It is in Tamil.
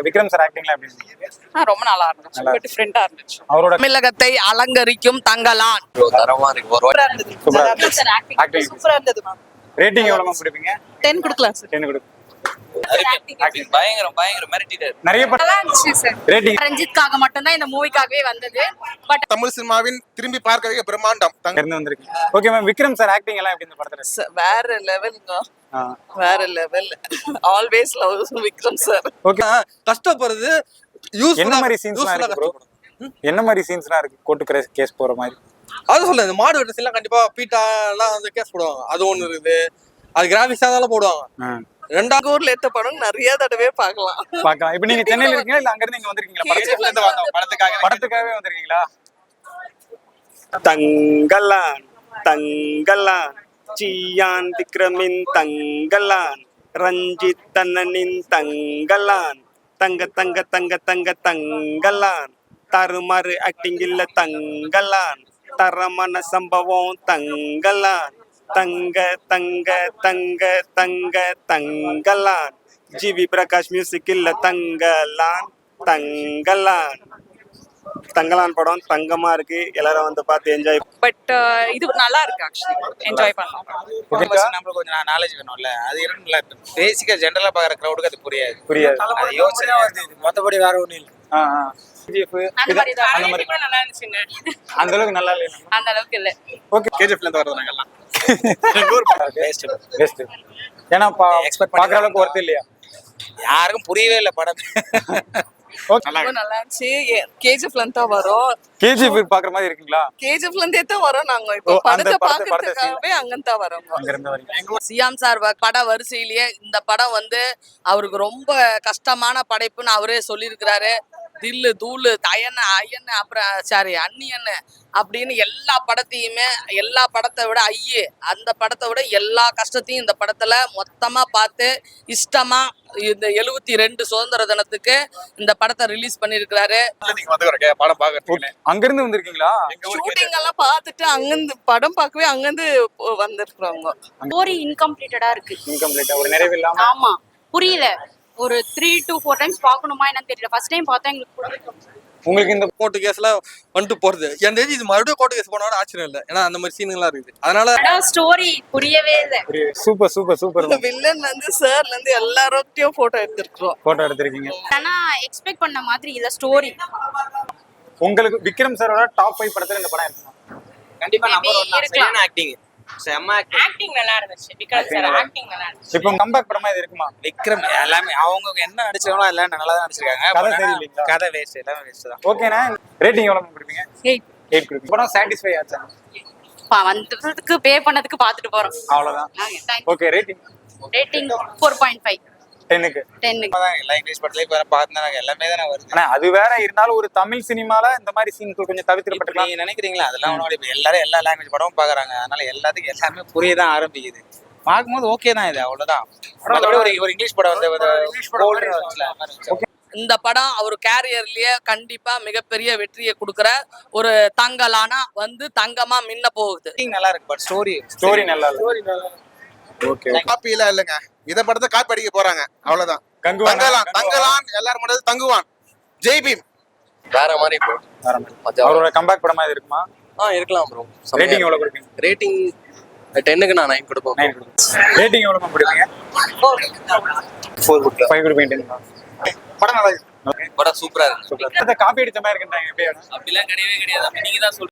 விக்ரம் சார் ஆக்டிங்லாம் எப்படி இருந்துச்சு? ரொம்ப நல்லா இருந்துச்சு. ரொம்ப டிஃபரெண்டா இருந்துச்சு. அவரோட தமிழகத்தை அலங்கரிக்கும் தங்கலான் தரமா இருக்கு. சூப்பரா இருந்தது. சூப்பரா சார் ஆக்டிங் ஆக்டிங் சூப்பரா இருந்தது மேம். ரேட்டிங் எவ்வளவு கொடுப்பீங்க? 10 கொடுக்கலாம் சார். 10 கொடு. ஆக்டிங் பயங்கர மிரட்டிட்டாரு. நிறைய நல்லா இருந்துச்சு சார். ரேட்டிங் ரஞ்சித்காக மட்டும்தான் இந்த மூவிக்காகவே வந்தது. பட் தமிழ் சினிமாவின் திரும்பி பார்க்க வைக்க பிரம்மாண்டம். இருந்து வந்திருக்கு. Okay ma'am, Vikram sir acting எல்லாம் எப்படி இந்த படத்துல? வேற லெவலுங்க, வேற level. Always love Vikram sir. Okay, கஷ்டப்படுறது என்ன மாதிரி சீன்ஸ்லாம் இருக்கு ப்ரோ? என்ன மாதிரி சீன்ஸ்லாம் இருக்கு? கோர்ட்டு கேஸ் போற மாதிரி. அது சொல்ல இந்த மாடு வெட்ட சீன்லாம் கண்டிப்பா பீட்டா எல்லாம் வந்து கேஸ் போடுவாங்க. அது ஒண்ணு இருக்குது. அது கிராபிக்ஸா தான் போடுவாங்க. ரெண்டாவது ஊர்ல எடுத்த படம் நிறைய தடவை பார்க்கலாம். இப்போ நீங்க சென்னையில இருக்கீங்களா இல்ல அங்க இருந்து இங்க வந்திருக்கீங்களா? படத்துக்காகவே வந்திருக்கீங்களா? தங்கலான் தங்கலான் சியான் விக்ரமின் தங்கலான் ரஞ்சித் தன்னனின் தங்கலான் தங்க தங்க தங்க தங்க தங்கலான் தருமாறு ஆக்டிங் இல்ல தங்கலான் தரமான சம்பவம் தங்கலான் தங்க தங்க தங்க தங்க தங்கலான் ஜிவி பிரகாஷ் மியூசிக் இல்ல தங்கலான் தங்கலான் தங்கலான் படம் தங்கமா இருக்கு. எல்லாரும் வந்து பார்த்து என்ஜாய். பட் இது நல்லா இருக்கு. ஆக்சுவலி என்ஜாய் பண்ணலாம். நம்மளுக்கு கொஞ்சம் நாலேஜ் வேணும்ல. அது நல்லா இருக்கு. பேசிக்கா ஜெனரலா பாக்குற கிரவுடுக்கு அது புரியாது. அது யோசனை மத்தபடி வேற ஒண்ணும் இல்ல. அந்த மாதிரி கூட நல்லா இருந்துச்சுங்க. அந்த அளவுக்கு நல்லா இல்ல. அந்த அளவுக்கு இல்ல. ஓகே, கேஜிஎஃப்ல இருந்து வரது நாங்கலாம் பெஸ்ட். ஏன்னா பாக்குற அளவுக்கு ஒர்த் இல்லையா? யாருக்கும் புரியவே இல்ல படம். ரொம்ப நல்லா இருந்துச்சு. கேஜிஎஃப்ல இருந்து தான் வரோம். கேஜிஎஃப் பாக்குற மாதிரி இருக்கீங்களா? கேஜிஎஃப்ல இருந்தே தான் வரோம். நாங்க இப்போ படத்தை பாக்குறதுக்காகவே அங்கிருந்து தான் வரோம். அங்க இருந்து வரீங்க. சியாம் சார் பட வரிசையிலேயே இந்த படம் வந்து அவருக்கு ரொம்ப கஷ்டமான படைப்புன்னு அவரே சொல்லியிருக்கிறாரு. தில்லு தூளு தயன்னு ஐயன்னு அப்புறம் சாரி அண்ணியன்னு அப்படின்னு எல்லா படத்தையுமே, எல்லா படத்தை விட அந்த படத்தை விட எல்லா கஷ்டத்தையும் இந்த படத்துல மொத்தமா பார்த்து இஷ்டமா இந்த 72 சுதந்திர தினத்துக்கு இந்த படத்தை ரிலீஸ் பண்ணிருக்கிறாரு. படம் பாக்குறதுக்கு அங்க இருந்து வந்திருக்கீங்களா? ஷூட்டிங் எல்லாம் பார்த்துட்டு அங்கிருந்து படம் பார்க்கவே அங்கிருந்து வந்திருக்கிறவங்க. ஸ்டோரி இன்கம்ப்ளீட்டடா இருக்கு. இன்கம்ப்ளீட்டா ஒரு நிறைவு இல்லாம. ஆமா, புரியல. ஒரு 3 to 4 times பார்க்கணுமா என்னன்னு தெரியல. ஃபர்ஸ்ட் டைம் பார்த்தா எங்களுக்கு புரியல. உங்களுக்கு இந்த கோர்ட்டு கேஸ்ல வந்துட்டு போறது என் இது மறுபடியும் கோர்ட்டு கேஸ் போனாலும் ஆச்சரியம் இல்லை. ஏன்னா அந்த மாதிரி சீன்கள்லாம் இருக்குது. அதனால ஸ்டோரி புரியவே இல்லை. சூப்பர். வில்லன்ல இருந்து சார்ல இருந்து எல்லாரோட்டையும் போட்டோ எடுத்திருக்கீங்க. ஆனா எக்ஸ்பெக்ட் பண்ண மாதிரி இல்ல ஸ்டோரி. உங்களுக்கு விக்ரம் சாரோட டாப் 5 படத்துல இந்த படம் இருக்குமா? கண்டிப்பா நம்பர் 1 இருக்கலாம். சரியான ஆக்டிங். செம்ம ஆக்டிங் நல்லா இருந்துச்சு. விக்ரம் சார் ஆக்டிங் நல்லா இருந்துச்சு. இப்போ கம்பேக் படமா இது இருக்குமா? விக்ரம் எல்லாமே அவங்க என்ன நடிச்சாங்களோ எல்லாம் நல்லா தான் நடிச்சிருக்காங்க. கதை சரியில்லைங்களா? கதை வேஸ்ட், எல்லாமே வேஸ்ட் தான். ஓகேண்ணா, ரேட்டிங் எவ்வளவு கொடுப்பீங்க? 8 கொடுப்பீங்க. படம் சாட்டிஸ்ஃபை ஆச்சா? வந்ததுக்கு பே பண்ணதுக்கு பார்த்துட்டு போறோம். அவ்வளவுதான். Okay, rating 4.5. 10க்கு. எல்லா இங்கிலீஷ் படத்துலயும் இப்ப பார்த்தா எல்லாமே தான் வருது. ஆனா அது வேற இருந்தாலும் ஒரு தமிழ் சினிமால இந்த மாதிரி சீன்கள் கொஞ்சம் தவிர்க்கப்பட்டிருக்கலாம். நீங்க நினைக்கிறீங்களா? அதெல்லாம் ஒன்றும் இப்ப எல்லாரும் எல்லா லாங்குவேஜ் படமும் பாக்குறாங்க. அதனால எல்லாத்துக்கும் எல்லாமே புரியதான் ஆரம்பிக்குது. பார்க்கும்போது ஓகே தான், இது அவ்வளவுதான். மற்றபடி ஒரு இங்கிலீஷ் படம் வந்து இந்த படம் அவர் கேரியர்லயே கண்டிப்பா மிகப்பெரிய வெற்றியை கொடுக்கிற ஒரு தங்கலானா வந்து தங்கமா மின்ன போகுது. நல்லா இருக்கு. பட் ஸ்டோரி நல்லா இல்ல. ஓகே, காப்பி எல்லாம் இல்லைங்க. இத படத்தை காப்பி அடிக்க போறாங்க. அவ்வளவுதான். தங்கலான் எல்லாரும் மட்டும் தங்குவான். ஜெய் பீம். வேற மாதிரி ப்ரோ. அவரோட கம்பேக் படமா இது இருக்குமா? இருக்கலாம் ப்ரோ. ரேட்டிங் எவ்வளவு கொடுப்பீங்க? ரேட்டிங் 10க்கு நான் 9 கொடுப்பேன். 9 கொடுப்பீங்க. ரேட்டிங் எவ்வளவு கொடுப்பீங்க? 4 கொடுப்பேன். 5 கொடுப்பீங்க. படம் நல்லா இருக்கு. படம் சூப்பரா இருக்கு. காப்பி அடிச்ச மாதிரி இருக்குன்றாங்க. எப்படி? அப்படிலாம் கிடையவே கிடையாது. நீங்க தான்